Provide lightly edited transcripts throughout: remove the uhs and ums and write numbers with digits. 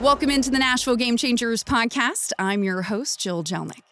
Welcome into the Nashville Game Changers podcast. I'm your host, Jill Jelnick.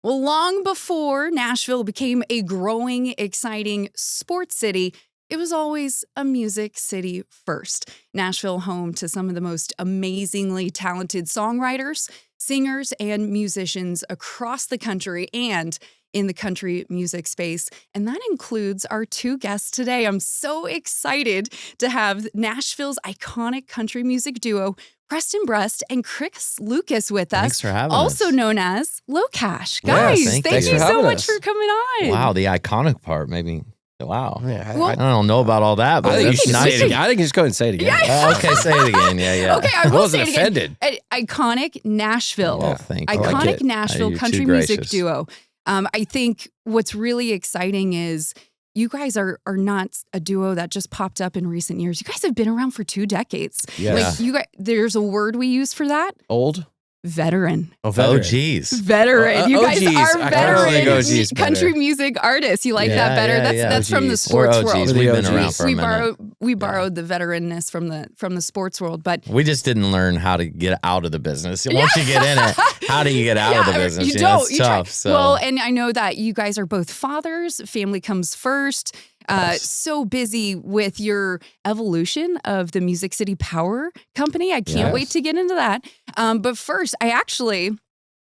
Well, long before Nashville became a growing, exciting sports city, it was always a music city first. Nashville, home to some of the most amazingly talented songwriters, singers, and musicians across the country and in the country music space. And that includes our two guests today. I'm so excited to have Nashville's iconic country music duo, Preston Brust and Chris Lucas with us. Thanks for having also us. known as LOCASH. Yes, Guys, thank you so much for coming on. Wow, the iconic part, maybe. Wow. Yeah, Well, I don't know about all that, but I think you that's should nice. say it again. I think you just go ahead and say it again. Yeah. Okay, say it again. Yeah. Okay, I I will wasn't say it again. offended. Iconic Nashville. Well, thank you. I like Iconic it. Nashville You're country too music gracious. duo. I think what's really exciting is you guys are not a duo that just popped up in recent years. You guys have been around for 2 decades. Yes. Like you guys, there's a word we use for that. Old? Veteran. Oh, Oh, veteran. geez. Veteran. You guys OGs. are I veteran like OGs country better. music artists. You like Yeah, that better? yeah, That's from the OGs. sports We're OGs. world. We've been OGs. around for a minute. We borrowed the veteranness from the sports world, but We just didn't learn how to get out of the business. Once you get in it, how do you get out of the business? You know, don't. it's You try. tough. So. Well, and I know that you guys are both fathers. Family comes first. Yes. So busy with your evolution of the Music City Power Company. I can't Yes. wait to get into that. But first, I actually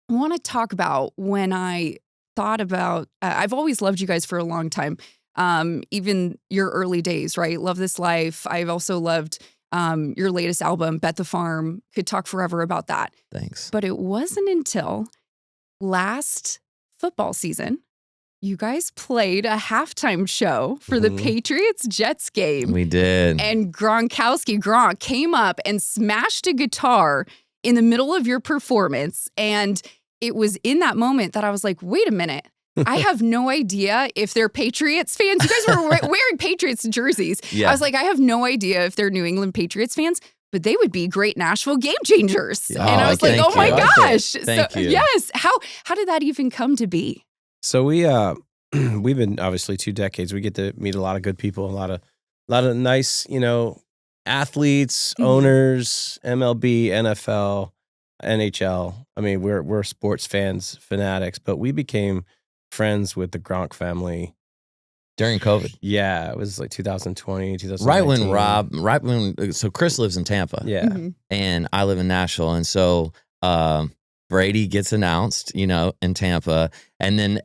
want to talk about when I thought about, I've always loved you guys for a long time. Even your early days, right? Love This Life. I've also loved your latest album, Bet the Farm. Could talk forever about that. Thanks. But it wasn't until last football season, you guys played a halftime show for the Patriots-Jets game. We did. And Gronk came up and smashed a guitar in the middle of your performance. And it was in that moment that I was like, wait a minute. I have no idea if they're Patriots fans. You guys were wearing Patriots jerseys. Yeah. I was like, I have no idea if they're New England Patriots fans, but they would be great Nashville Game Changers. Oh, and I was like, thank oh my you. I like gosh. Thank you. Yes. How did that even come to be? So we've been obviously 2 decades. We get to meet a lot of good people, a lot of nice, athletes, Mhm. owners, MLB, NFL, NHL. I mean, we're sports fans, fanatics, but we became friends with the Gronk family. During COVID. Yeah, it was like 2020, 2019. So Chris lives in Tampa. Yeah. Mhm. And I live in Nashville. And so Brady gets announced, in Tampa. And then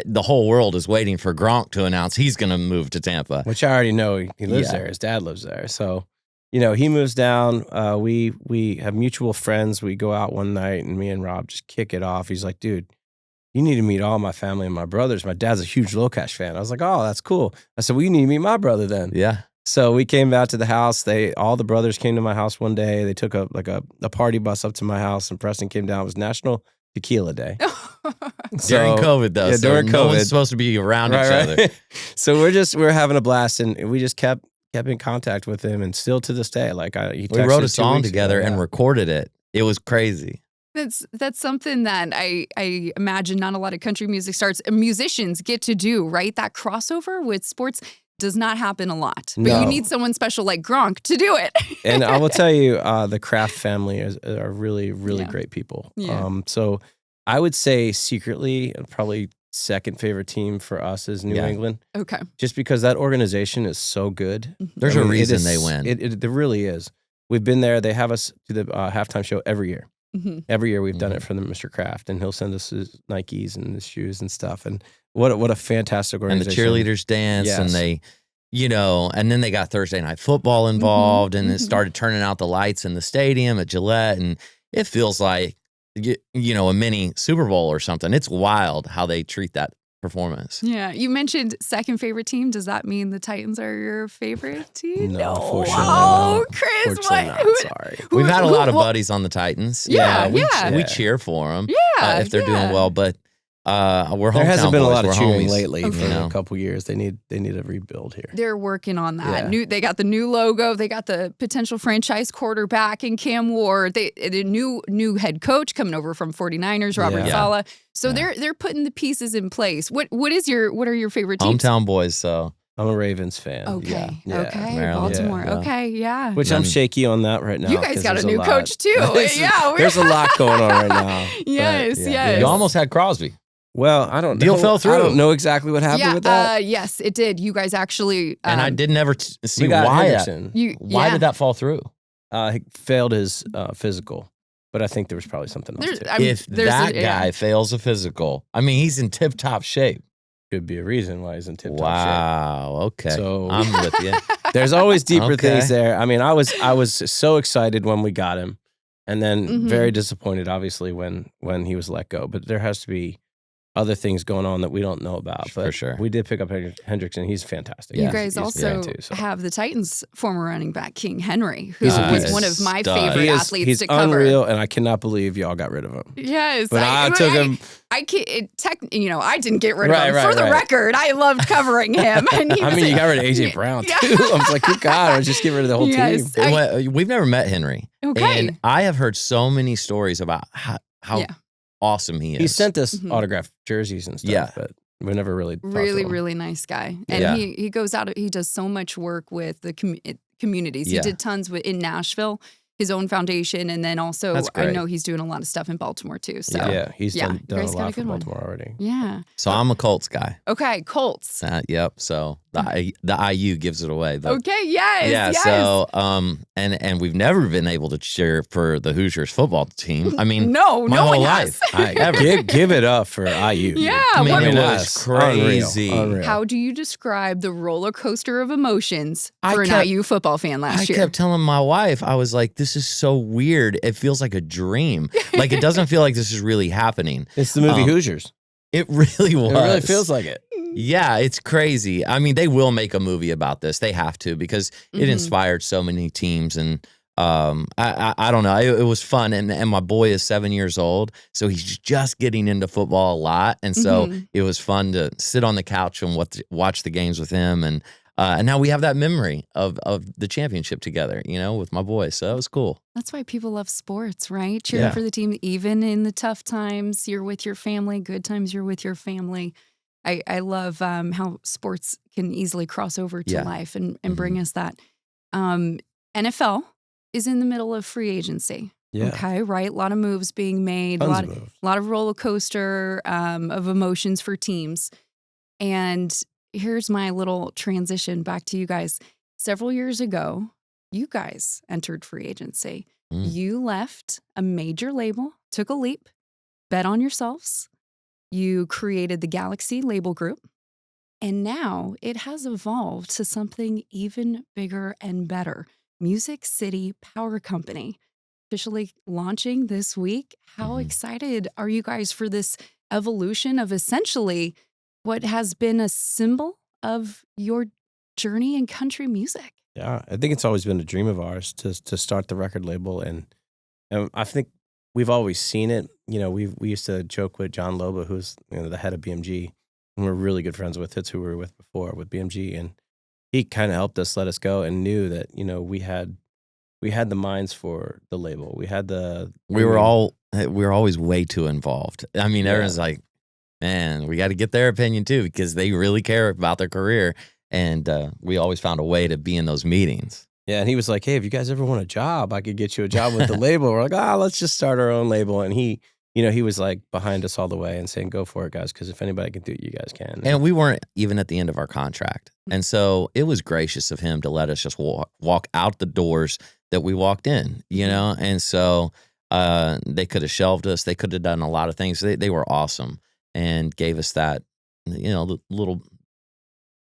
the whole world is waiting for Gronk to announce he's going to move to Tampa. Which I already know he lives Yeah. there. His dad lives there. So, he moves down. We have mutual friends. We go out one night and me and Rob just kick it off. He's like, dude, you need to meet all my family and my brothers. My dad's a huge LOCASH fan. I was like, oh, that's cool. I said, well, you need to meet my brother then. Yeah. So we came out to the house. All the brothers came to my house one day. They took a party bus up to my house and Preston came down. It was National Tequila Day. During COVID, though. Yeah, so during no COVID. one's supposed to be around each other. So we're having a blast and we just kept in contact with him and still to this day. Like he We wrote a texted 2 song weeks together ago, and yeah. recorded it. It was crazy. That's something that I imagine not a lot of country music musicians get to do, right? That crossover with sports does not happen a lot. But you No. need someone special like Gronk to do it. And I will tell you, the Kraft family are really, really Yeah. great people. Yeah. So I would say secretly, probably second favorite team for us is New Yeah. England, Okay. just because that organization is so good. There's I a mean, reason they win. There really is. We've been there. They have us do the halftime show every year. hmm Every year we've done it for the Mr. Kraft, and he'll send us his Nikes and his shoes and stuff. And what a fantastic And the organization. cheerleaders dance and Yes. they, and then they got Thursday night football involved and it mhm. started turning out the lights in the stadium at Gillette. And it feels like, a mini Super Bowl or something. It's wild how they treat that performance. Yeah. You mentioned second favorite team. Does that mean the Titans are your favorite team? No, unfortunately, Oh, no. Chris, Unfortunately what? not. Who- Sorry. who- We've had a who- lot of well, buddies on the Titans. Yeah, we- yeah. We yeah. cheer for them Yeah. if they're yeah. doing well, but we're hometown There hasn't been a boys. lot of We're cheering homies, lately for you know? a couple years. They need a rebuild here. They're working on that. Yeah. They got the new logo. They got the potential franchise quarterback in Cam Ward. The new head coach coming over from 49ers, Robert Yeah. Saleh. So Yeah. they're putting the pieces in place. What are your favorite teams? Hometown boys, so I'm a Ravens fan. Okay. Yeah. Okay. Maryland. Baltimore. Yeah. Okay. Yeah. Which I'm shaky on that right now. You guys 'cause got a there's new lot. coach too. Yeah. There's a lot going on right now. Yes. But, Yes. You almost had Crosby. Well, I don't know. Deal fell through. I don't know exactly what happened with that. Yes, it did. You guys actually. And I did never see We got why. Henderson. Why did that fall through? He failed his physical, but I think there was probably something else. Too. If that guy fails a physical, I mean, he's in tip-top shape. Could be a reason why he's in tip-top Wow. Okay. So I'm with you. shape. There's always deeper Okay. things there. I mean, I was so excited when we got him, and then Mhm. very disappointed, obviously, when he was let go. But there has to be other things going on that we don't know about. But For sure. we did pick up Hendrickson. He's fantastic. You He's- guys he's also great too, so. have the Titans' former running back, King Henry, who He's is a one of my stud. favorite athletes he's to cover. unreal, and I cannot believe y'all got rid of him. Yes, But I took him. I didn't get rid of Right, him. right, For the right. record, I loved covering him. And he I was mean, you a- got rid of AJ Brown too. Yeah. I was like, good God, just get rid of the whole Yes. team. We've never met Henry. Okay. And I have heard so many stories about how Yeah. awesome he is. He sent us Mhm. autographed jerseys and stuff, Yeah. but we never really talked to really, him. really nice guy. And Yeah. he goes out, he does so much work with the communities. Yeah. He did tons in Nashville, his own foundation. And then also, That's I great. know he's doing a lot of stuff in Baltimore too. So, Yeah, he's Yeah, done you a guys got a lot for good one. Baltimore already. yeah. So I'm a Colts guy. Okay, Colts. Yep. So the IU gives it away. But Okay, yes. yeah. yes. So and we've never been able to cheer for the Hoosiers football team. I mean, no, my no whole one has. life. Give it up for IU. Yeah, I mean, what- it Yes, was crazy. Unreal. How do you describe the roller coaster of emotions I for an kept- IU football fan last I year? kept telling my wife, I was like, this is so weird. It feels like a dream. Like, it doesn't feel like this is really happening. It's the movie Um, Hoosiers. It really was. It really feels like it. Yeah, it's crazy. I mean, they will make a movie about this. They have to because it Mhm. inspired so many teams. And I don't know. It was fun. And my boy is 7 years old, so he's just getting into football a lot. And so Mhm. it was fun to sit on the couch and watch the games with him. And now we have that memory of the championship together, with my boy. So that was cool. That's why people love sports, right? Cheering Yeah. for the team, even in the tough times, you're with your family. Good times, you're with your family. I love how sports can easily cross over to Yeah. life and bring us that. NFL is in the middle of free agency. Yeah. Okay, right? A lot of moves being made, Tons a lot of of, moves. lot of roller coaster of emotions for teams. And here's my little transition back to you guys. Several years ago, you guys entered free agency. Mm. You left a major label, took a leap, bet on yourselves. You created the Galaxy label group. And now it has evolved to something even bigger and better. Music City Power Company, officially launching this week. How Mhm. excited are you guys for this evolution of essentially what has been a symbol of your journey in country music? Yeah, I think it's always been a dream of ours to start the record label, and I think we've always seen it. We used to joke with John Loba, who's the head of BMG, and we're really good friends with. It's who we were with before with BMG, and he kind of helped us let us go, and knew that we had the minds for the label. We had We were always way too involved. I mean, Yeah. everyone's like, man, we got to get their opinion too, because they really care about their career. And we always found a way to be in those meetings. Yeah, and he was like, "Hey, if you guys ever want a job, I could get you a job with the label." We're like, let's just start our own label. And he was like behind us all the way and saying, "Go for it, guys, because if anybody can do it, you guys can." And we weren't even at the end of our contract. And so it was gracious of him to let us just walk out the doors that we walked in, And so they could have shelved us. They could have done a lot of things. They were awesome and gave us that, little,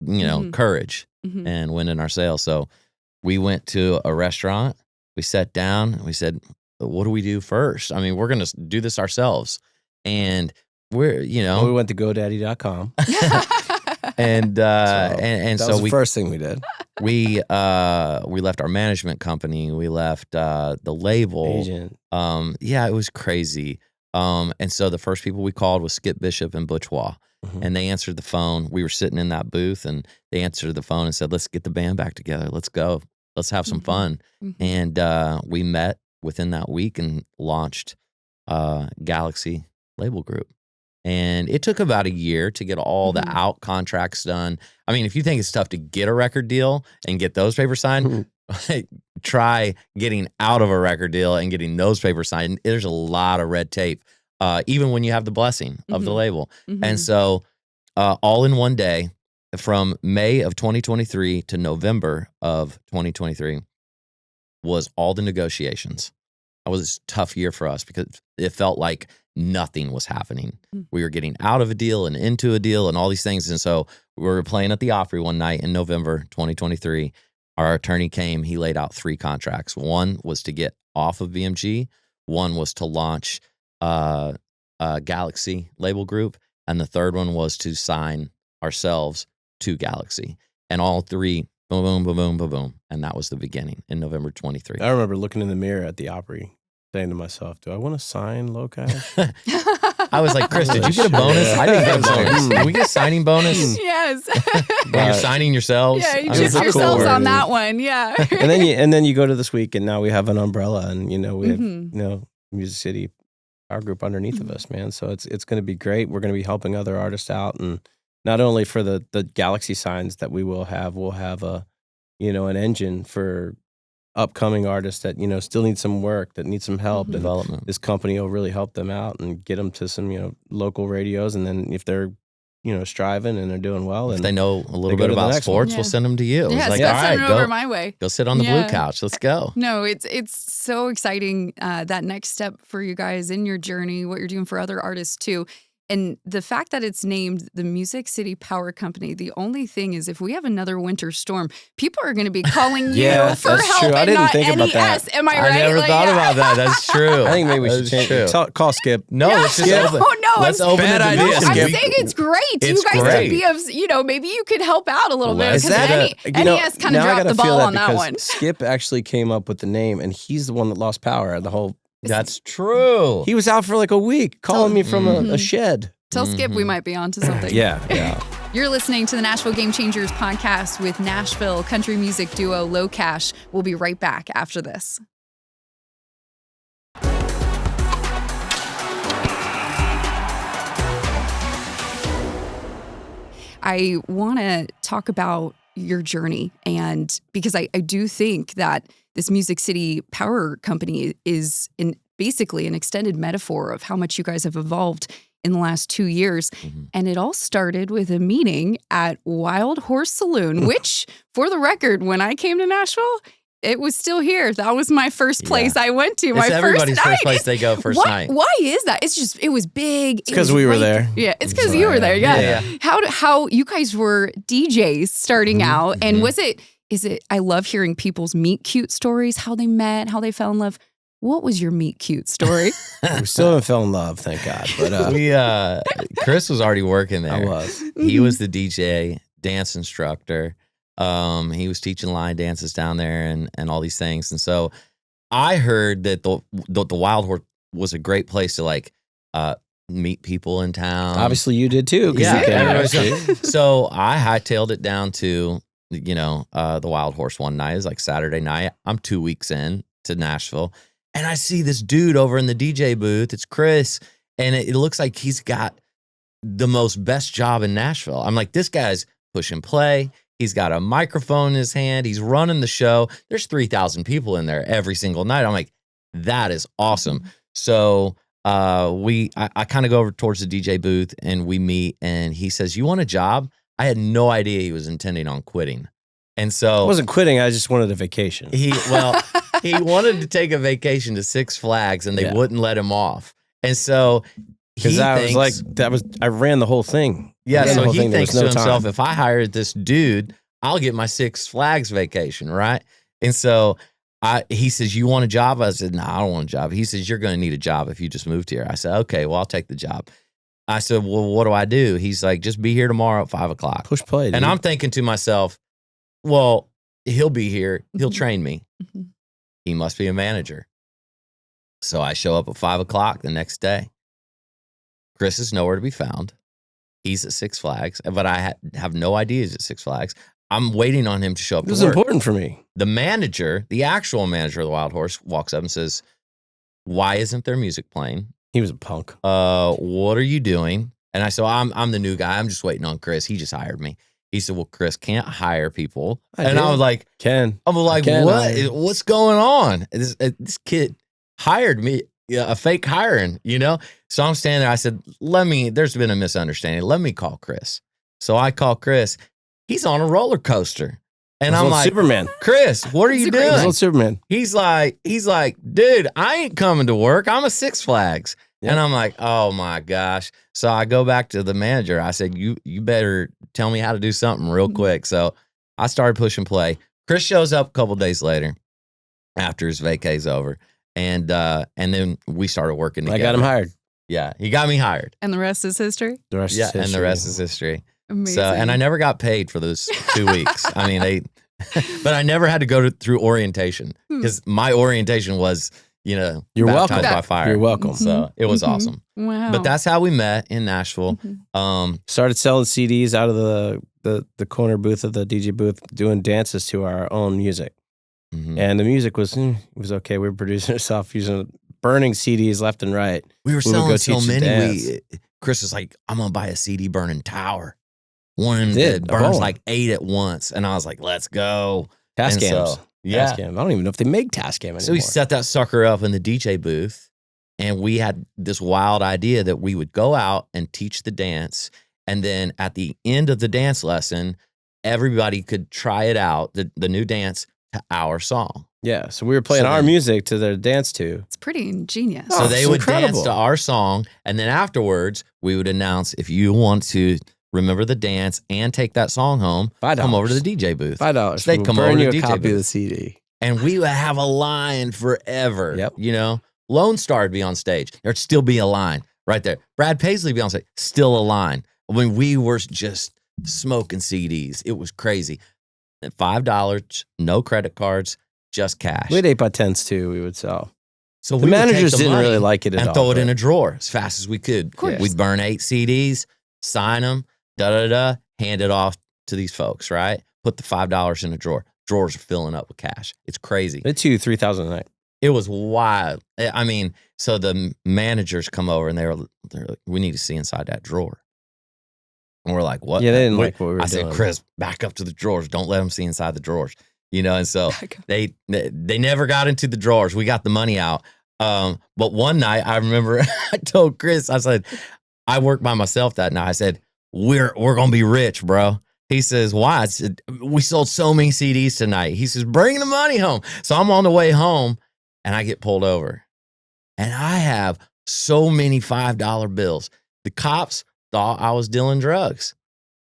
Mhm. courage Mhm. and went in our sales. So we went to a restaurant. We sat down. And we said, what do we do first? I mean, we're going to do this ourselves. And we're, we went to GoDaddy.com. and that so was the first thing we did. we left our management company. We left the label. Agent. Yeah, it was crazy. And so the first people we called was Skip Bishop and Butch Waugh. Mhm. And they answered the phone. We were sitting in that booth, and they answered the phone and said, let's get the band back together. Let's go. Let's have some Mhm. fun. Mhm. And we met within that week and launched Galaxy Label Group. And it took about a year to get all the out contracts done. I mean, if you think it's tough to get a record deal and get those papers signed, try getting out of a record deal and getting those papers signed. There's a lot of red tape, even when you have the blessing of the label. And so all in one day, from May of 2023 to November of 2023 was all the negotiations. It was a tough year for us because it felt like nothing was happening. We were getting out of a deal and into a deal and all these things. And so we were playing at the Opry one night in November 2023. Our attorney came, he laid out 3 contracts. One was to get off of BMG. One was to launch a Galaxy label group. And the third one was to sign ourselves to Galaxy. And all 3, boom, boom, boom, boom, boom, boom. And that was the beginning in November 23. I remember looking in the mirror at the Opry, saying to myself, do I want to sign LOCASH? I was like, Chris, did you get a bonus? I didn't get a bonus. Did we get a signing bonus? Yes. When you're signing yourselves? Yeah, you I mean, just how yourselves cool. on that one. Yeah. and then you go to this week, and now we have an umbrella, and we have Music City Power Group underneath of us, man. So it's going to be great. We're going to be helping other artists out, and not only for the Galaxy signs that we'll have a an engine for upcoming artists that still need some work, that need some help, Development. This company will really help them out and get them to some local radios, and then if they're striving and they're doing well, If and they know a little they go bit to the about next sports, one. we'll send them to you. Yeah, It's like, so all right, send it over my way. go sit on the blue couch. Let's go. No, it's so exciting, that next step for you guys in your journey, what you're doing for other artists too. And the fact that it's named the Music City Power Company, the only thing is if we have another winter storm, people are going to be calling you Yeah, for that's help true. I and didn't not think about NES. that. Am I right? I never thought about that. That's true. I think maybe we should That's change true. it. Call Skip. No, let's just Skip. open. Oh, no, Let's I'm- open Bad the idea, division. I'm Skip. saying it's great. It's you guys great. could be of, maybe you could help out a little bit Is because that NES kind of now I dropped gotta the feel ball on that because one. Skip actually came up with the name, and he's the one that lost power. The whole That's true. he was out for like a week, calling me from a shed. Tell Skip we might be onto something. Yeah. You're listening to the Nashville Game Changers podcast with Nashville country music duo LOCASH. We'll be right back after this. I want to talk about your journey, and because I do think that this Music City Power Company is basically an extended metaphor of how much you guys have evolved in the last 2 years. And it all started with a meeting at Wildhorse Saloon, which, for the record, when I came to Nashville, it was still here. That was my first place I went to. It's everybody's first night. first place they go first night. Why is that? It's just, it was big. It's because we were there. Yeah, it's because you were there. Yeah. Yeah. How you guys were DJs starting out, and is it? I love hearing people's meet cute stories, how they met, how they fell in love. What was your meet cute story? We still haven't fell in love, thank God. But Chris was already working there. I was. He was the DJ, dance instructor. He was teaching line dances down there and all these things. And so I heard that the Wild Horse was a great place to meet people in town. Obviously, you did too. 'Cause Yeah. you came Yeah. there. So I hightailed it down to, the Wild Horse one night. It was like Saturday night. I'm 2 weeks in to Nashville. And I see this dude over in the DJ booth. It's Chris. And it looks like he's got the best job in Nashville. I'm like, this guy's push and play. He's got a microphone in his hand. He's running the show. There's 3,000 people in there every single night. I'm like, that is awesome. So I kind of go over towards the DJ booth and we meet. And he says, you want a job? I had no idea he was intending on quitting. And so I wasn't quitting. I just wanted a vacation. he wanted to take a vacation to Six Flags and they wouldn't let him off. And so Because I ran the whole thing. Yeah, so he There thinks was to no himself, time. if I hired this dude, I'll get my Six Flags vacation, right? And so he says, you want a job? I said, no, I don't want a job. He says, you're going to need a job if you just moved here. I said, okay, well, I'll take the job. I said, well, what do I do? He's like, just be here tomorrow at 5 o'clock. Push play. Dude. And I'm thinking to myself, well, he'll be here. He'll train me. He must be a manager. So I show up at 5 o'clock the next day. Chris is nowhere to be found. He's at Six Flags, but I have no idea he's at Six Flags. I'm waiting on him to show up. It was to work. important for me. The manager, the actual manager of the Wild Horse, walks up and says, why isn't there music playing? He was a punk. What are you doing? And I said, I'm the new guy. I'm just waiting on Chris. He just hired me. He said, well, Chris can't hire people. I was like, what's going on? This kid hired me, a fake hiring, So I'm standing there. I said, there's been a misunderstanding. Let me call Chris. So I call Chris. He's on a roller coaster. And I'm like, Superman. Chris, what are you doing? He's Superman. He's like, dude, I ain't coming to work. I'm a Six Flags. Yep. And I'm like, oh my gosh. So I go back to the manager. I said, you better tell me how to do something real quick. So I started pushing play. Chris shows up a couple days later after his vacay's over. And then we started working together. I got him hired. Yeah, he got me hired. And the rest is history? The rest is history. Amazing. So, and I never got paid for those 2 weeks. I mean, but I never had to go through orientation because my orientation was, you're baptized by fire. You're welcome. So it was awesome. Wow. But that's how we met in Nashville. Started selling CDs out of the corner booth of the DJ booth, doing dances to our own music. And the music was okay. We were producing ourselves, burning CDs left and right. We were selling so many. Chris was like, I'm going to buy a CD burning tower. One that burns like 8 at once. And I was like, let's go. Tascams. Yeah. Tascam. I don't even know if they make Tascam anymore. So we set that sucker up in the DJ booth. And we had this wild idea that we would go out and teach the dance. And then at the end of the dance lesson, everybody could try it out, the new dance, to our song. Yeah, so we were playing our music to their dance to. It's pretty ingenious. So they would dance to our song, and then afterwards, we would announce, if you want to remember the dance and take that song home, $5. Come over to the DJ booth. $5. So they'd come over to the DJ copy booth. Of the CD. And we would have a line forever. Yep. Lone Star would be on stage. There'd still be a line right there. Brad Paisley would be on stage. Still a line. When we were just smoking CDs, it was crazy. At $5, no credit cards, just cash. We had 8x10s too, we would sell. So the managers didn't really like it at all. And throw it in a drawer as fast as we could. Of course. We'd burn 8 CDs, sign them, hand it off to these folks, right? Put the $5 in a drawer. Drawers are filling up with cash. It's crazy. It's $3,000 a night. It was wild. I mean, so the managers come over and they're like, we need to see inside that drawer. And we're like, what? Yeah, they didn't like what we were doing. I said, Chris, back up to the drawers. Don't let them see inside the drawers. And so they never got into the drawers. We got the money out. But one night I remember I told Chris, I said, I worked by myself that night. I said, we're going to be rich, bro. He says, why? I said, we sold so many CDs tonight. He says, bring the money home. So I'm on the way home and I get pulled over. And I have so many $5 bills. The cops thought I was dealing drugs.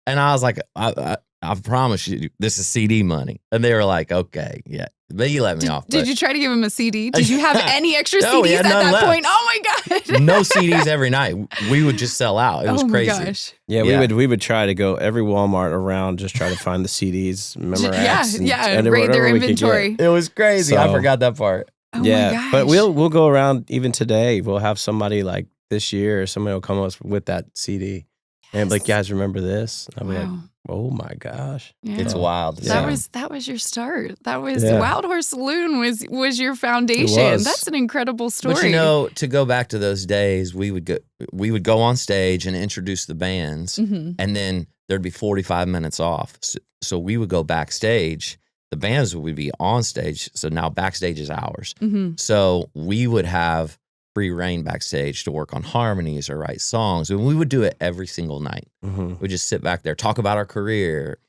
And I was like, I promise you, this is CD money. And they were like, okay, yeah. But he let me off. Did you try to give him a CD? Did you have any extra CDs at that left. point? Oh my God. No CDs every night. We would just sell out. It was crazy. Gosh. Yeah, we would try to go every Walmart around, just try to find the CDs, memorize. Raid their inventory. It was crazy. I forgot that part. Oh my gosh. But we'll go around even today. We'll have somebody like this year, somebody will come up with that CD. And like, guys, remember this? I'll be like, oh my gosh. Yeah. It's wild. That was your start. That was Wildhorse Saloon was your foundation. That's an incredible story. But to go back to those days, we would go on stage and introduce the bands, and then there'd be 45 minutes off. So we would go backstage. The bands would be on stage. So now backstage is ours. So we would have free reign backstage to work on harmonies or write songs. And we would do it every single night. We'd just sit back there, talk about our career,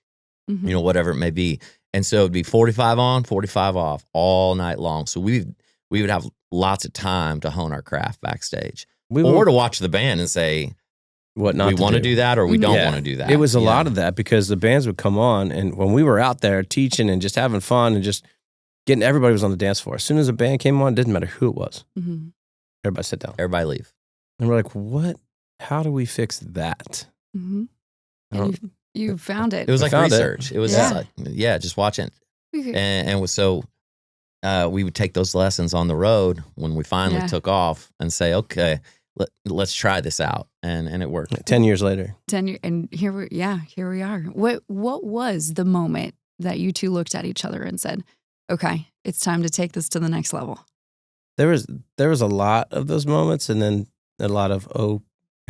whatever it may be. And so it'd be 45 on, 45 off all night long. So we would have lots of time to hone our craft backstage. Or to watch the band and say, we want to do that or we don't want to do that. It was a lot of that because the bands would come on, and when we were out there teaching and just having fun and just getting, everybody was on the dance floor. As soon as a band came on, it didn't matter who it was. Everybody sit down. Everybody leave. And we're like, what? How do we fix that? And you found it. It was like research. It was just watching. And so we would take those lessons on the road when we finally took off and say, okay, let's try this out. And it worked. 10 years later. 10 years. And here we are. What was the moment that you two looked at each other and said, okay, it's time to take this to the next level? There was a lot of those moments, and then a lot of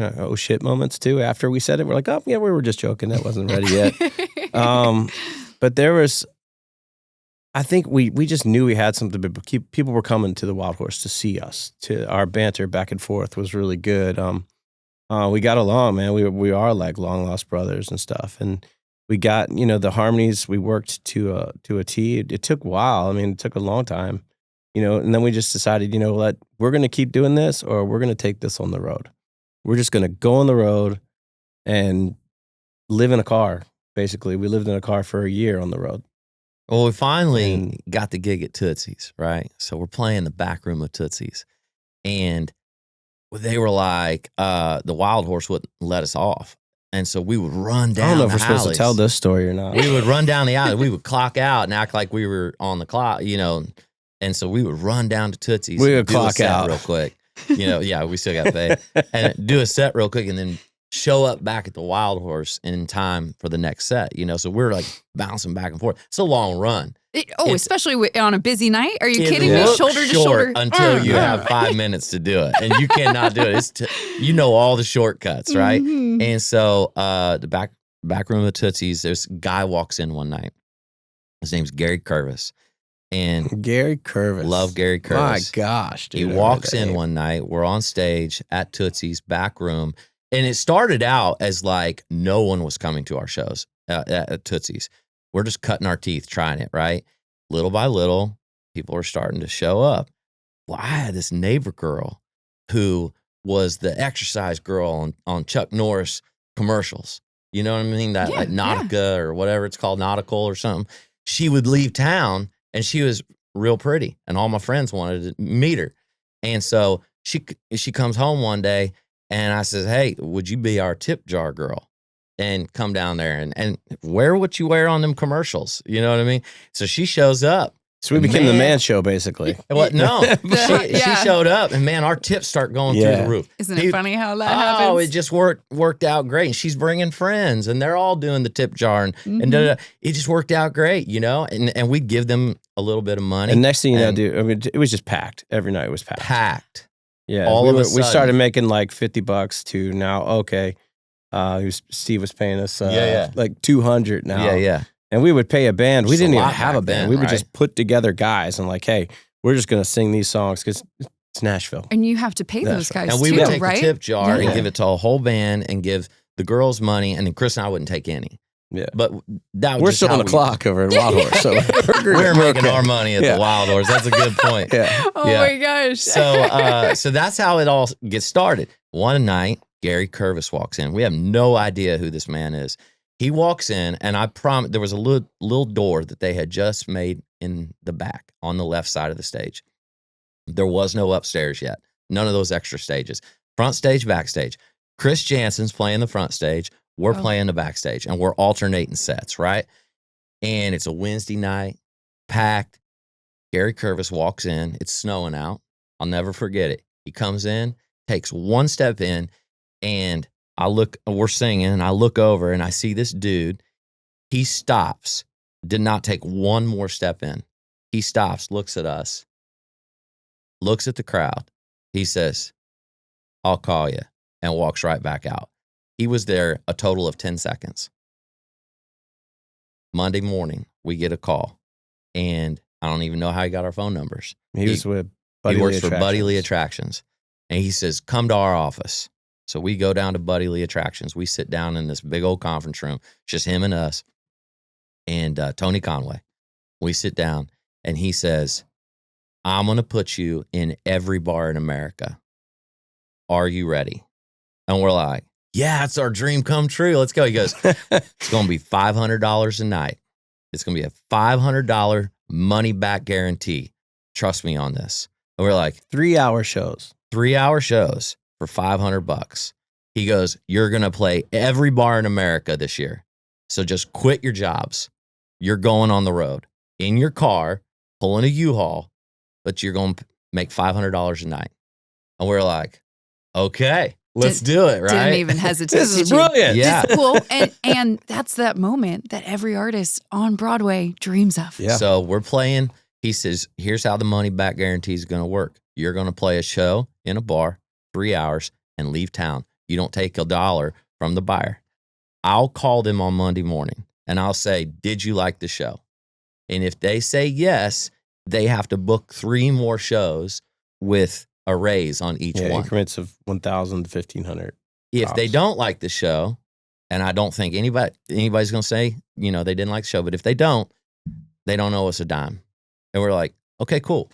oh shit moments too. After we said it, we're like, oh yeah, we were just joking. That wasn't ready yet. But there was, I think we just knew we had something. People were coming to the Wildhorse to see us. To our banter back and forth was really good. We got along, man. We are like long lost brothers and stuff. And we got, the harmonies. We worked to a T. It took a while. I mean, it took a long time. And then we just decided, we're going to keep doing this, or we're going to take this on the road. We're just going to go on the road and live in a car. Basically, we lived in a car for a year on the road. Well, we finally got the gig at Tootsie's, right? So we're playing the back room of Tootsie's. And they were like, the Wildhorse wouldn't let us off. And so we would run down. I don't know if we're alleys. supposed to tell this story or not. We would run down the alley. We would clock out and act like we were on the clock, And so we would run down to Tootsie's. We would do clock a set out real quick. Yeah, we still got paid. And do a set real quick and then show up back at the Wildhorse in time for the next set, So we're like bouncing back and forth. It's a long run. Especially on a busy night? Are you kidding me? Looks Shoulder to short shoulder. until you have 5 minutes to do it. And you cannot do it. It's all the shortcuts, right? Mm-hmm. And so the back room of Tootsie's, this guy walks in one night. His name's Gary Curvis. And Gary Curvis. Love Gary Curvis. My gosh, dude. He walks in one night. We're on stage at Tootsie's back room. And it started out as like no one was coming to our shows at Tootsie's. We're just cutting our teeth trying it, right? Little by little, people are starting to show up. Well, I had this neighbor girl who was the exercise girl on Chuck Norris commercials. You know what I mean? That like Nautica or whatever it's called, Nautical or something. She would leave town and she was real pretty. And all my friends wanted to meet her. And so she comes home one day and I says, hey, would you be our tip jar girl? And come down there and wear what you wear on them commercials. You know what I mean? So she shows up. So we became the man show, basically. What? No. She showed up, and man, our tips start going through the roof. Isn't it funny how that happens? Oh, it just worked out great. And she's bringing friends, and they're all doing the tip jar, and it just worked out great, And we'd give them a little bit of money. And next thing you know, dude, I mean, it was just packed. Every night it was packed. Packed. Yeah. We started making like $50 to now, okay. Steve was paying us like $200 now. Yeah. And we would pay a band. We didn't even have a band. Then, we would just put together guys and like, hey, we're just going to sing these songs because it's Nashville. And you have to pay those guys too, right? And we would take the tip jar and give it to a whole band and give the girls money, and then Chris and I wouldn't take any. Yeah. But we're still on the clock over at Wildhorse. So we're making our money at the Wildhorse. That's a good point. My gosh. So that's how it all gets started. One night, Gary Curvis walks in. We have no idea who this man is. He walks in, and I promise there was a little door that they had just made in the back on the left side of the stage. There was no upstairs yet. None of those extra stages. Front stage, backstage. Chris Jansen's playing the front stage. We're playing the backstage, and we're alternating sets, right? And it's a Wednesday night, packed. Gary Curvis walks in. It's snowing out. I'll never forget it. He comes in, takes one step in, and we're singing, and I look over, and I see this dude. He stops, did not take one more step in. He stops, looks at us, looks at the crowd. He says, I'll call you, and walks right back out. He was there a total of 10 seconds. Monday morning, we get a call, and I don't even know how he got our phone numbers. He works for Buddy Lee Attractions, and he says, come to our office. So we go down to Buddy Lee Attractions. We sit down in this big old conference room, just him and us, and Tony Conway. We sit down, and he says, I'm going to put you in every bar in America. Are you ready? And we're like, yeah, it's our dream come true. Let's go. He goes, it's going to be $500 a night. It's going to be a $500 money back guarantee. Trust me on this. And we're like, 3-hour shows. 3-hour shows for $500. He goes, you're going to play every bar in America this year. So just quit your jobs. You're going on the road in your car, pulling a U-Haul, but you're going to make $500 a night. And we're like, okay. Let's do it, right? Didn't even hesitate. This is brilliant. Yeah. Well, and that's that moment that every artist on Broadway dreams of. Yeah. So we're playing. He says, here's how the money back guarantee is going to work. You're going to play a show in a bar, 3 hours, and leave town. You don't take $1 from the buyer. I'll call them on Monday morning and I'll say, did you like the show? And if they say yes, they have to book 3 more shows with a raise on each one. Increments of 1,000 to 1,500. If they don't like the show, and I don't think anybody's going to say, they didn't like the show, but if they don't owe us a dime. And we're like, okay, cool.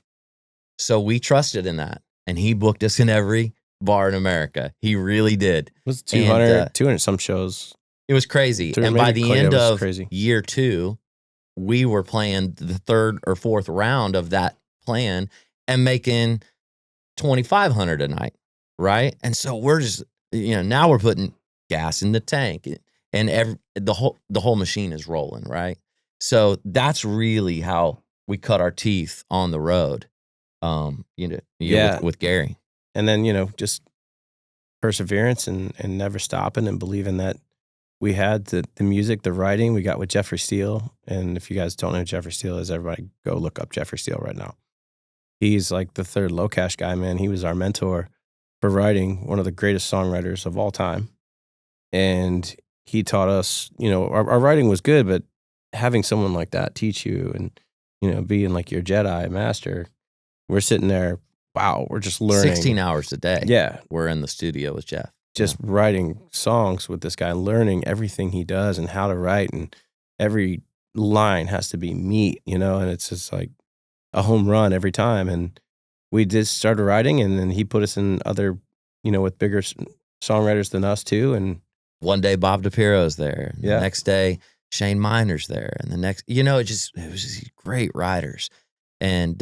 So we trusted in that. And he booked us in every bar in America. He really did. It was 200 some shows. It was crazy. And by the end of year 2, we were playing the 3rd or 4th round of that plan and making $2,500 a night, right? And so we're just, now we're putting gas in the tank, and the whole machine is rolling, right? So that's really how we cut our teeth on the road, with Gary. And then, just perseverance and never stopping and believing that we had the music, the writing. We got with Jeffrey Steele. And if you guys don't know who Jeffrey Steele is, everybody go look up Jeffrey Steele right now. He's like the 3rd LOCASH guy, man. He was our mentor for writing, one of the greatest songwriters of all time. And he taught us, our writing was good, but having someone like that teach you and, being like your Jedi master, we're sitting there, wow, we're just learning. 16 hours a day. Yeah. We're in the studio with Jeff. Just writing songs with this guy, learning everything he does and how to write. And every line has to be meat, and it's just like a home run every time. And we just started writing, and then he put us in other, with bigger songwriters than us too. And one day Bob DiPiero's there. Yeah. The next day Shane Miner's there. And the next, it was just great writers. And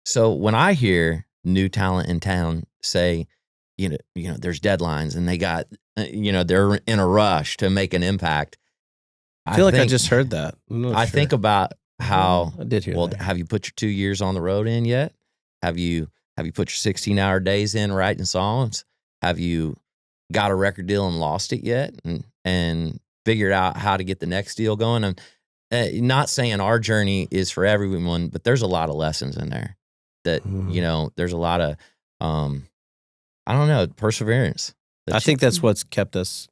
so when I hear new talent in town say, there's deadlines and they got, they're in a rush to make an impact. I feel like I just heard that. I think about how, I did hear that. Have you put your 2 years on the road in yet? Have you put your 16-hour days in writing songs? Have you got a record deal and lost it yet? And figured out how to get the next deal going? And not saying our journey is for everyone, but there's a lot of lessons in there that, there's a lot of, perseverance. I think that's what's kept us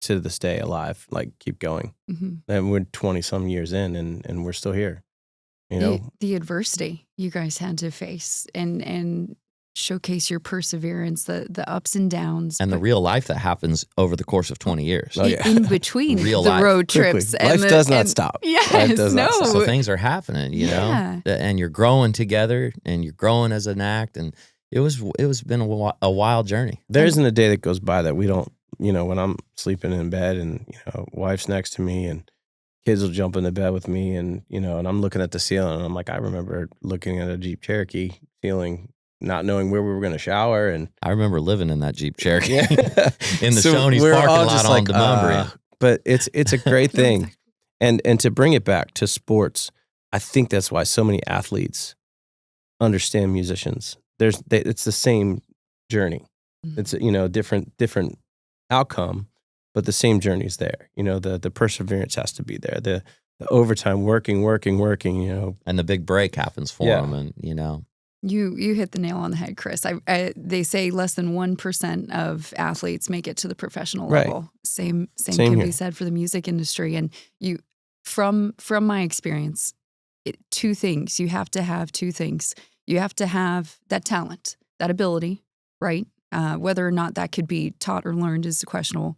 to this day alive, like keep going. Mm-hmm. And we're 20 some years in and we're still here. The adversity you guys had to face and showcase your perseverance, the ups and downs. And the real life that happens over the course of 20 years. Oh, yeah. In between Real the life. road trips. Life does not stop. Yes, So things are happening, and you're growing together and you're growing as an act. And it was been a wild journey. There isn't a day that goes by that we don't, when I'm sleeping in bed and, wife's next to me and kids will jump into bed with me and, and I'm looking at the ceiling and I'm like, I remember looking at a Jeep Cherokee ceiling, not knowing where we were going to shower. And I remember living in that Jeep Cherokee Yeah. in the So Shoney's we're parking all lot just on like, Demonbreun. But it's a great thing. And to bring it back to sports, I think that's why so many athletes understand musicians. It's the same journey. It's different outcome, but the same journey's there. The perseverance has to be there. The overtime, working. And the big break happens for them, and You hit the nail on the head, Chris. They say less than 1% of athletes make it to the professional level. Right. Same can here. be said for the music industry. And from my experience, 2 things. You have to have 2 things. You have to have that talent, that ability, right? Whether or not that could be taught or learned is questionable.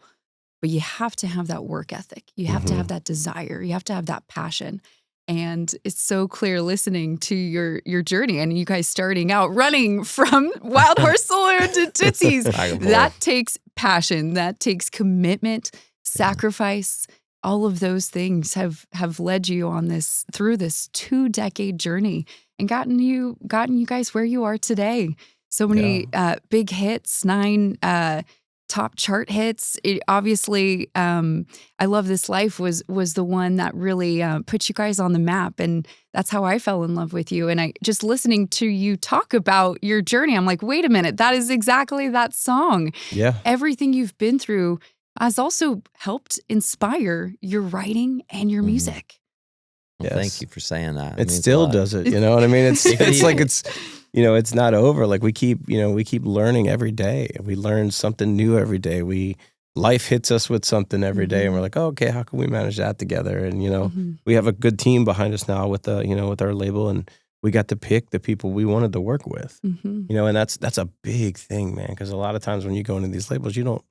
But you have to have that work ethic. You have to have that desire. You have to have that passion. And it's so clear listening to your journey and you guys starting out running from Wildhorse Saloon to Tootsie's. That takes passion. That takes commitment, sacrifice. All of those things have led you on through this 2-decade journey and gotten you guys where you are today. So many big hits, 9 top chart hits. Obviously, I Love This Life was the one that really put you guys on the map. And that's how I fell in love with you. And I just listening to you talk about your journey, I'm like, wait a minute, that is exactly that song. Yeah. Everything you've been through has also helped inspire your writing and your music. Well, thank you for saying that. It still does it. You know what I mean? It's like it's not over. Like we keep learning every day. We learn something new every day. Life hits us with something every day, and we're like, oh, okay, how can we manage that together? And we have a good team behind us now with with our label, and we got to pick the people we wanted to work with. And that's a big thing, man. Because a lot of times when you go into these labels, you don't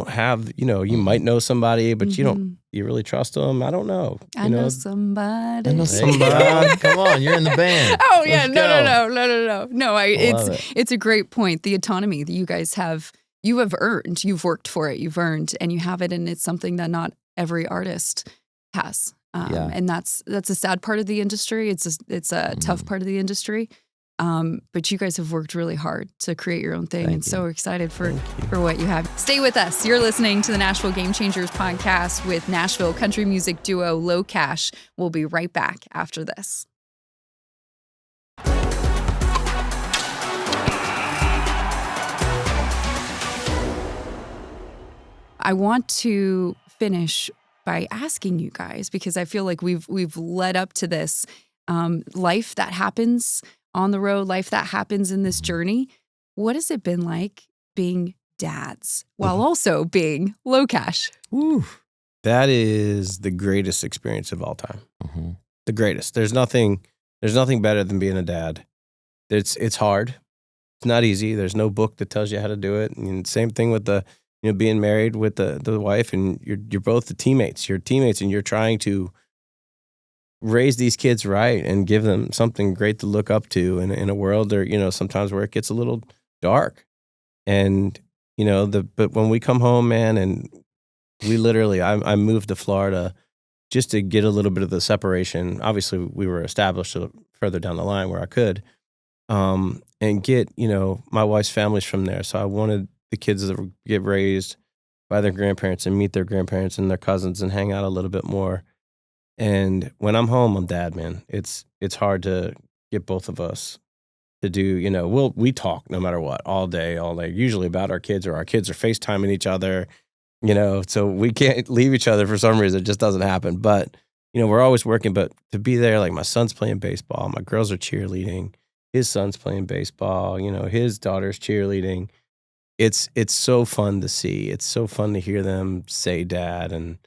have, you might know somebody, but you really trust them. I don't know. I know somebody. Come on, you're in the band. Oh yeah, Let's no. No, it. it's a great point. The autonomy that you guys have, you have earned. You've worked for it. You've earned, and you have it, and it's something that not every artist has. And that's a sad part of the industry. It's a tough part of the industry. But you guys have worked really hard to create your own thing, so excited for what you have. Stay with us. You're listening to the Nashville Game Changers podcast with Nashville country music duo LOCASH. We'll be right back after this. I want to finish by asking you guys, because I feel like we've led up to this life that happens on the road, life that happens in this journey. What has it been like being dads while also being LOCASH? That is the greatest experience of all time. The greatest. There's nothing better than being a dad. It's hard. It's not easy. There's no book that tells you how to do it. And same thing with being married with the wife, and you're both the teammates. You're teammates, and you're trying to raise these kids right and give them something great to look up to in a world there, sometimes where it gets a little dark. And, but when we come home, man, and we literally, I moved to Florida just to get a little bit of the separation. Obviously we were established further down the line where I could, and get, my wife's family's from there. So I wanted the kids to get raised by their grandparents and meet their grandparents and their cousins and hang out a little bit more. And when I'm home, I'm dad, man. It's hard to get both of us to do, we talk no matter what, all day, usually about our kids, or our kids are FaceTiming each other, so we can't leave each other for some reason. It just doesn't happen. But, we're always working, but to be there, like my son's playing baseball, my girls are cheerleading, his son's playing baseball, his daughter's cheerleading. It's so fun to see. It's so fun to hear them say dad. And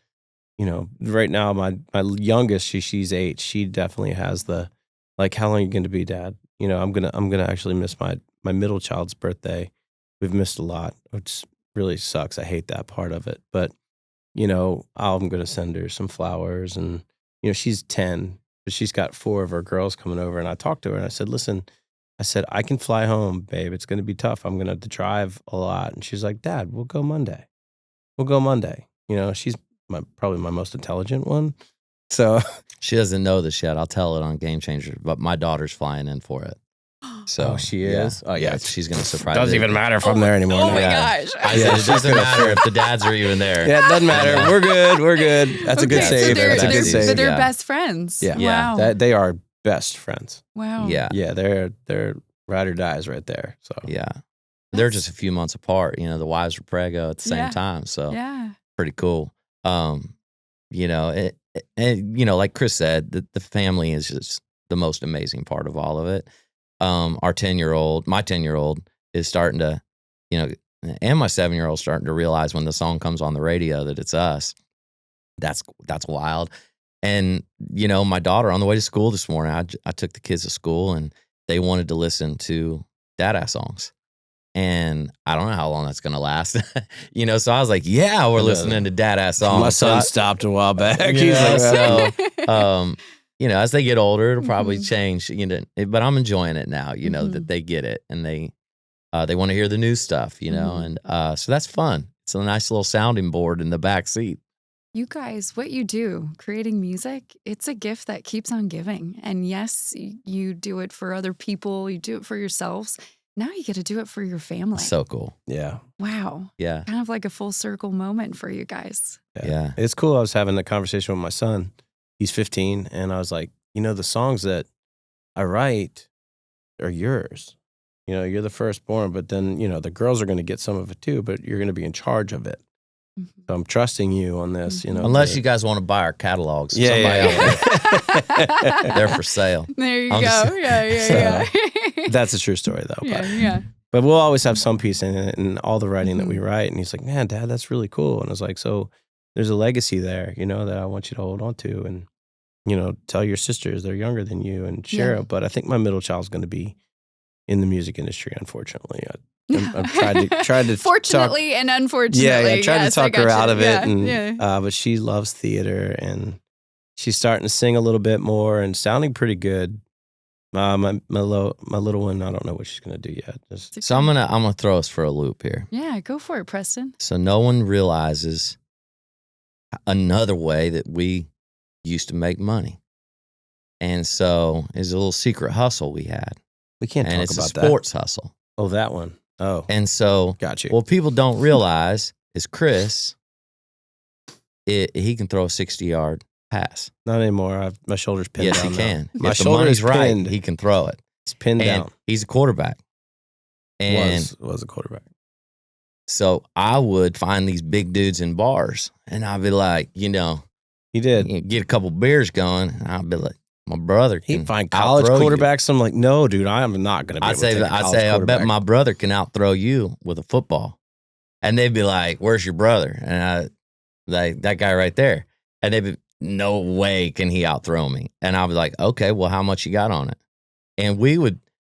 right now, my youngest, she's 8. She definitely has the, like, how long are you going to be, Dad? I'm gonna actually miss my middle child's birthday. We've missed a lot, which really sucks. I hate that part of it. But I'm gonna send her some flowers, and she's 10, but she's got 4 of her girls coming over. And I talked to her and I said, listen, I can fly home, babe. It's gonna be tough. I'm gonna have to drive a lot. And she's like, Dad, we'll go Monday. She's probably my most intelligent one. So she doesn't know this yet. I'll tell it on Game Changers, but my daughter's flying in for it. So she is. Yeah. Oh yeah, she's gonna surprise. Doesn't even matter if I'm there anymore. Oh my gosh! I said it doesn't matter if the dads are even there. Yeah, it doesn't matter. We're good. That's a good save. That's a good save. But they're best friends. Yeah. Wow. They are best friends. Wow. Yeah. Yeah. They're ride or dies right there. So yeah, they're just a few months apart. The wives were preggo at the same time. So pretty cool. Like Chris said, the family is just the most amazing part of all of it. My 10-year-old is starting to, and my 7-year-old starting to realize when the song comes on the radio that it's us. That's wild. And, my daughter on the way to school this morning, I took the kids to school and they wanted to listen to Dada songs. And I don't know how long that's going to last, so I was like, yeah, we're listening to Dada songs. My son stopped a while back. As they get older, it'll probably change, but I'm enjoying it now, that they get it and they want to hear the new stuff, and so that's fun. It's a nice little sounding board in the back seat. You guys, what you do, creating music, it's a gift that keeps on giving. And yes, you do it for other people, you do it for yourselves. Now you get to do it for your family. So cool. Yeah. Wow. Yeah. Kind of like a full circle moment for you guys. Yeah. It's cool. I was having a conversation with my son. He's 15. And I was like, the songs that I write are yours. You're the firstborn, but then, the girls are going to get some of it too, but you're going to be in charge of it. So I'm trusting you on this, you know. Unless you guys want to buy our catalogs. Yeah. They're for sale. There you I'm go. just- Yeah. That's a true story, though. Yeah. But we'll always have some piece in it and all the writing that we write. And he's like, man, Dad, that's really cool. And I was like, so there's a legacy there, you know, that I want you to hold on to and, you know, tell your sisters they're younger than you and share it. But I think my middle child's going to be in the music industry, unfortunately. I've tried to Fortunately and unfortunately. Yeah, I tried to talk her out of it. Yeah. But she loves theater and she's starting to sing a little bit more and sounding pretty good. My little one, I don't know what she's gonna do yet. So I'm gonna throw us for a loop here. Yeah, go for it, Preston. So no one realizes another way that we used to make money, and so it's a little secret hustle we had. We can't and talk it's about a sports hustle. Oh, that one. Oh, And so got you. what people don't realize is Chris. He can throw a 60-yard pass. Not anymore. My shoulder's pinned Yes, down. he now. can. My If the shoulder money's is right, pinned. he can throw it. It's pinned And down. he's a quarterback. And Was a quarterback. so I would find these big dudes in bars, and I'd be like, you know, He did. get a couple beers going, and I'd be like, my brother can He'd find college outthrow you. quarterbacks. I'm like, no, dude, I am not going to be I'd able to take a say, college I bet quarterback. my brother can outthrow you with a football. And they'd be like, where's your brother? And I, like, that guy right there. And they'd be, no way can he outthrow me. And I was like, okay, well, how much you got on it? And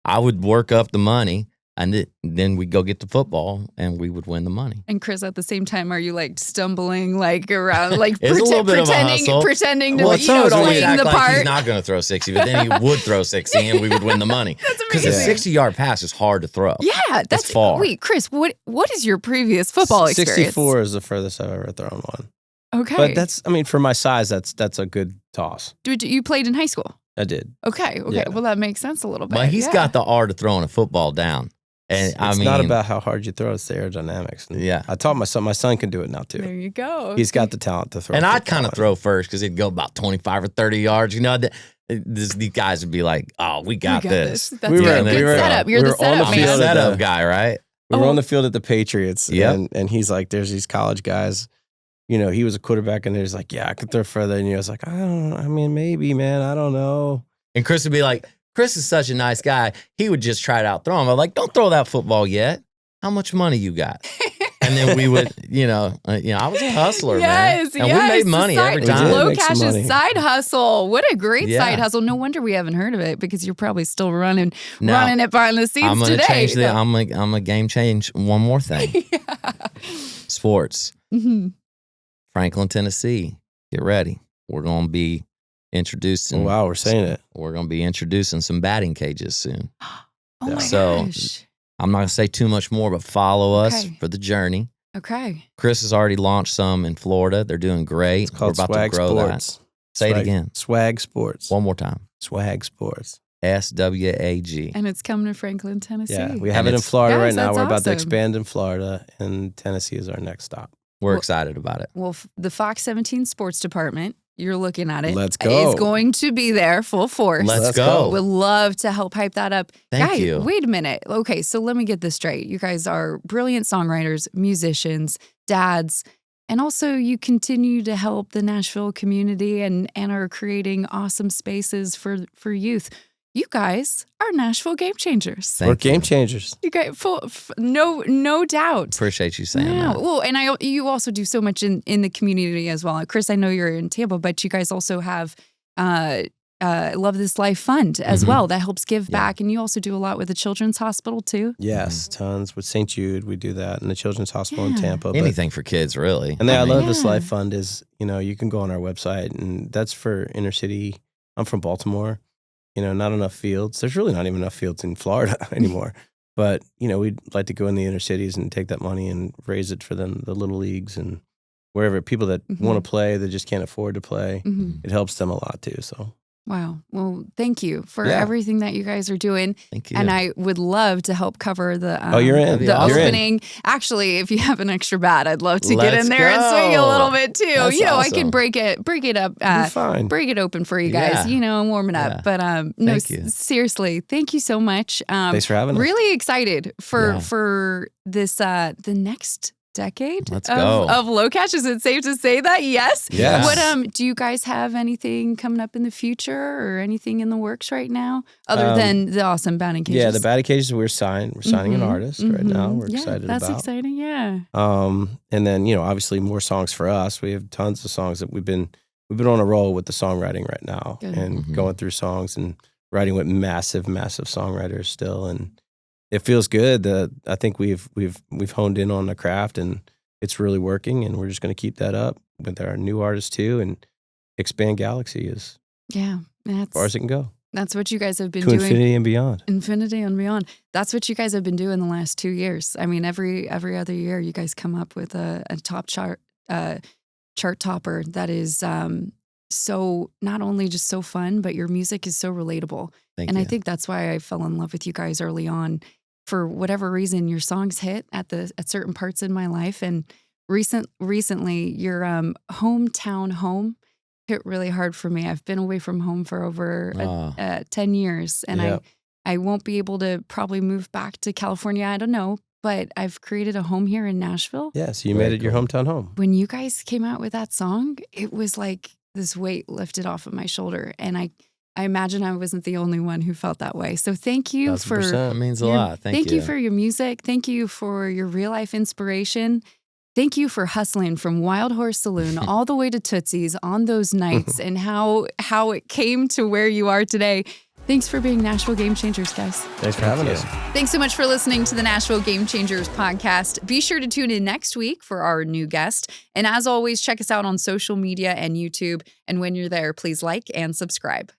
I would work up the money, and then we'd go get the football, and we would win the money. And Chris, at the same time, are you like stumbling like around, like It's a little bit of a hustle. pretending to, Well, you know, would always playing act the like part? he's not going to throw 60, but then he would throw 60, and we would win the money. That's Because a amazing. 60-yard pass is hard to throw. Yeah, that's far. Wait, Chris, what is your previous football experience? 64 is the furthest I've ever thrown one. Okay, But that's, I mean, for my size, that's a good toss. you played in high school? I did. Okay. Yeah. Well, that makes sense a little bit. But he's yeah. got the art of throwing a football down. And It's not about how hard you throw, it's the aerodynamics. And Yeah. I taught my son can do it now too. There you go. He's got the talent to throw. And a I'd football. kind of throw first because it'd go about 25 or 30 yards. You know, these guys would be like, oh, we got this. That's We good. were- Good we were- setup. You're we the were on the setup I'm a field man. at setup the- guy, right? We were Oh. on the field at the Patriots, Yep. and he's like, there's these college guys. You know, he was a quarterback, and there's like, yeah, I could throw further. And he was like, I don't know. I mean, maybe, man. I don't know. And Chris would be like, Chris is such a nice guy. He would just try to outthrow him. I'm like, don't throw that football yet. How much money you got? And then we would, I was a hustler, man. Yes, And we made money every We time. did. Make some money. LOCASH's side hustle. What a great Yeah. side hustle. No wonder we haven't heard of it because you're probably still running Now, it behind the scenes I'm going to today. change that. I'm a game change. One more thing. Sports. Mhm. Franklin, Tennessee. Get ready. We're going to be introducing. Oh, wow, we're saying it. We're going to be introducing some batting cages soon. Oh my So- gosh. I'm not going to say too much more, but follow us Okay. for the journey. Okay. Chris has already launched some in Florida. They're doing great. It's called We're about Swag to grow Sports. that. Say it Swag- again. Swag Sports. One more time. Swag Sports. SWAG. And it's coming to Franklin, Tennessee. Yeah, we And have it in it's- Florida Guys, right now. that's We're about to awesome. expand in Florida, and Tennessee is our next stop. We're Well- excited about it. Well, the Fox 17 Sports Department, you're looking at it. Let's go. Is going to be there full force. Let's go. go. Would love to help hype that up. Thank Guys, you. wait a minute. Okay, so let me get this straight. You guys are brilliant songwriters, musicians, dads, and also you continue to help the Nashville community and are creating awesome spaces for youth. You guys are Nashville Game Changers. We're Thank game you. changers. You guys, no doubt. Appreciate you saying Yeah. that. Well, and you also do so much in the community as well. Chris, I know you're in Tampa, but you guys also have Love This Life Fund as Mhm. well that helps give Yeah. back. And you also do a lot with the Children's Hospital too. Yes, tons. With St. Jude, we do that, and the Children's Hospital in Yeah. Tampa. But- Anything for kids, really. And then I mean, Love This Yeah. Life Fund is, you can go on our website, and that's for inner city. I'm from Baltimore. Not enough fields. There's really not even enough fields in Florida anymore. But, we'd like to go in the inner cities and take that money and raise it for them, the little leagues and wherever people that Mhm. want to play, that just can't afford to play. Mhm. It helps them a lot too. So Wow. Well, thank you for Yeah. everything that you guys are doing. Thank you. And I would love to help cover the you're in. That'd be the awesome. You're in. opening. Actually, if you have an extra bat, I'd love to get Let's in there and swing a go. little bit too. That's I can awesome. break it up, you're fine. break it open for you guys, Yeah. and warm it up. Yeah. But no, Thank you. seriously, thank you so much. Thanks for having us. Really excited Yeah. for this the next decade Let's go. of LOCASH. Is it safe to say that? Yes. Yes. What do you guys have anything coming up in the future or anything in the works right now other than the awesome Batting Cages? Yeah, the Batting Cages we're signing an artist right now. We're excited that's about. That's exciting. Yeah. And then, obviously more songs for us. We have tons of songs that we've been on a roll with the songwriting right now. Good. And going through songs and writing with massive songwriters still, and it feels good. I think we've honed in on the craft, and it's really working. And we're just going to keep that up with our new artists too, and expand Galaxy as far as it can go. That's what you guys have been to doing. Infinity and beyond. Infinity and beyond. That's what you guys have been doing the last 2 years. I mean, every other year, you guys come up with a top chart topper that is so not only just so fun, but your music is so relatable. Thank you. I think that's why I fell in love with you guys early on. For whatever reason, your songs hit at certain parts in my life, and recently your hometown home hit really hard for me. I've been away from home for over 10 years, and I won't be able to probably move back to California. I don't know, but I've created a home here in Nashville. Yeah, so you made it your hometown home. When you guys came out with that song, it was like this weight lifted off of my shoulder, and I imagine I wasn't the only one who felt that way. So thank you for 1,000%. It means a lot. Thank you for your music. Thank you for your real life inspiration. Thank you for hustling from Wildhorse Saloon all the way to Tootsie's on those nights and how it came to where you are today. Thanks for being Nashville Game Changers, guys. Thanks for having us. Thanks so much for listening to the Nashville Game Changers podcast. Be sure to tune in next week for our new guest. And as always, check us out on social media and YouTube. And when you're there, please like and subscribe.